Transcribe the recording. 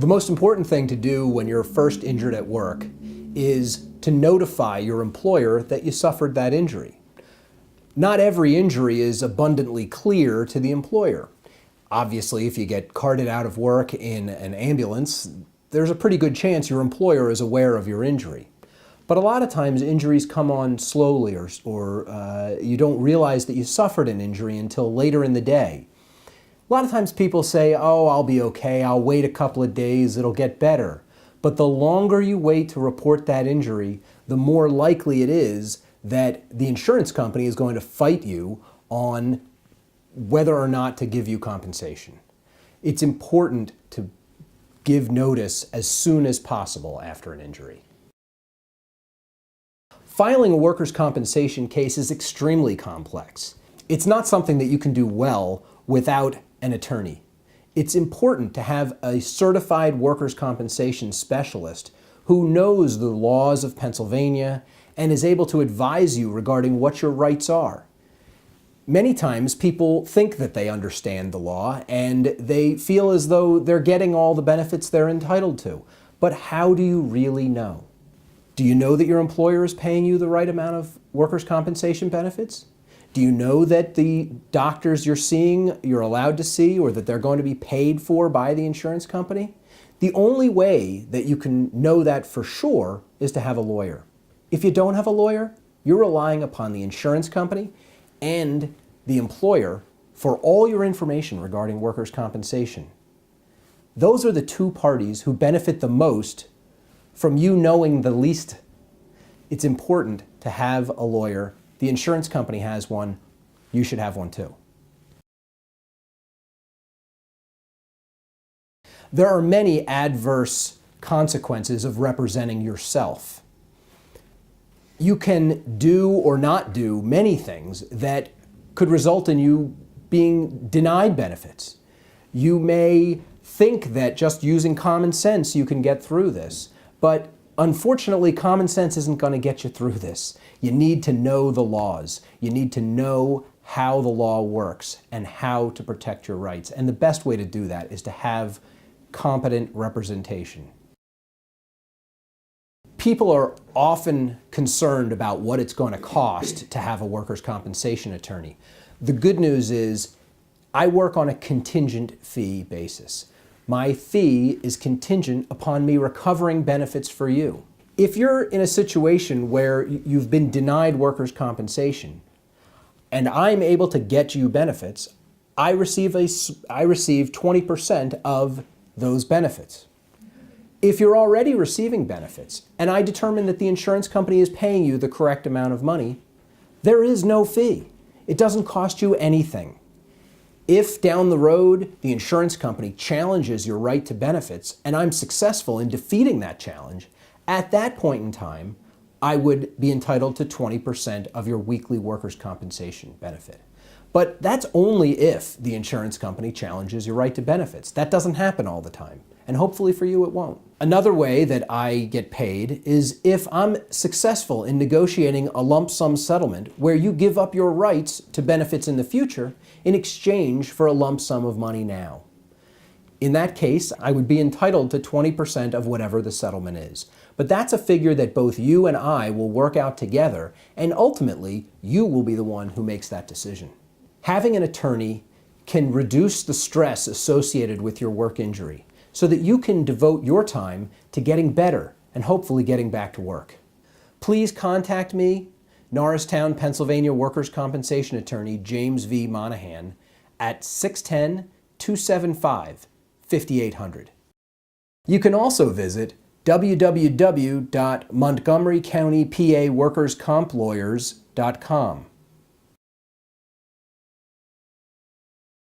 The most important thing to do when you're first injured at work is to notify your employer that you suffered that injury. Not every injury is abundantly clear to the employer. Obviously, if you get carted out of work in an ambulance, there's a pretty good chance your employer is aware of your injury. But a lot of times injuries come on slowly or you don't realize that you suffered an injury until later in the day. A lot of times people say, oh, I'll be okay, I'll wait a couple of days, it'll get better. But the longer you wait to report that injury, the more likely it is that the insurance company is going to fight you on whether or not to give you compensation. It's important to give notice as soon as possible after an injury. Filing a workers' compensation case is extremely complex. It's not something that you can do well without an attorney. It's important to have a certified workers' compensation specialist who knows the laws of Pennsylvania and is able to advise you regarding what your rights are. Many times people think that they understand the law and they feel as though they're getting all the benefits they're entitled to. But how do you really know? Do you know that your employer is paying you the right amount of workers' compensation benefits? Do you know that the doctors you're seeing, you're allowed to see, or that they're going to be paid for by the insurance company? The only way that you can know that for sure is to have a lawyer. If you don't have a lawyer, you're relying upon the insurance company and the employer for all your information regarding workers' compensation. Those are the two parties who benefit the most from you knowing the least. It's important to have a lawyer. The insurance company has one. You should have one too. There are many adverse consequences of representing yourself. You can do or not do many things that could result in you being denied benefits. You may think that just using common sense you can get through this, but unfortunately, common sense isn't going to get you through this. You need to know the laws. You need to know how the law works and how to protect your rights. And the best way to do that is to have competent representation. People are often concerned about what it's going to cost to have a workers' compensation attorney. The good news is I work on a contingent fee basis. My fee is contingent upon me recovering benefits for you. If you're in a situation where you've been denied workers' compensation and I'm able to get you benefits, I receive 20% of those benefits. If you're already receiving benefits and I determine that the insurance company is paying you the correct amount of money, there is no fee. It doesn't cost you anything. If down the road the insurance company challenges your right to benefits and I'm successful in defeating that challenge, at that point in time, I would be entitled to 20% of your weekly workers' compensation benefit. But that's only if the insurance company challenges your right to benefits. That doesn't happen all the time, and hopefully for you it won't. Another way that I get paid is if I'm successful in negotiating a lump sum settlement where you give up your rights to benefits in the future in exchange for a lump sum of money now. In that case, I would be entitled to 20% of whatever the settlement is. But that's a figure that both you and I will work out together, and ultimately, you will be the one who makes that decision. Having an attorney can reduce the stress associated with your work injury so that you can devote your time to getting better and hopefully getting back to work. Please contact me, Norristown, Pennsylvania Workers' Compensation Attorney James V. Monahan at 610-275-5800. You can also visit www.montgomerycountypaworkerscomplawyers.com.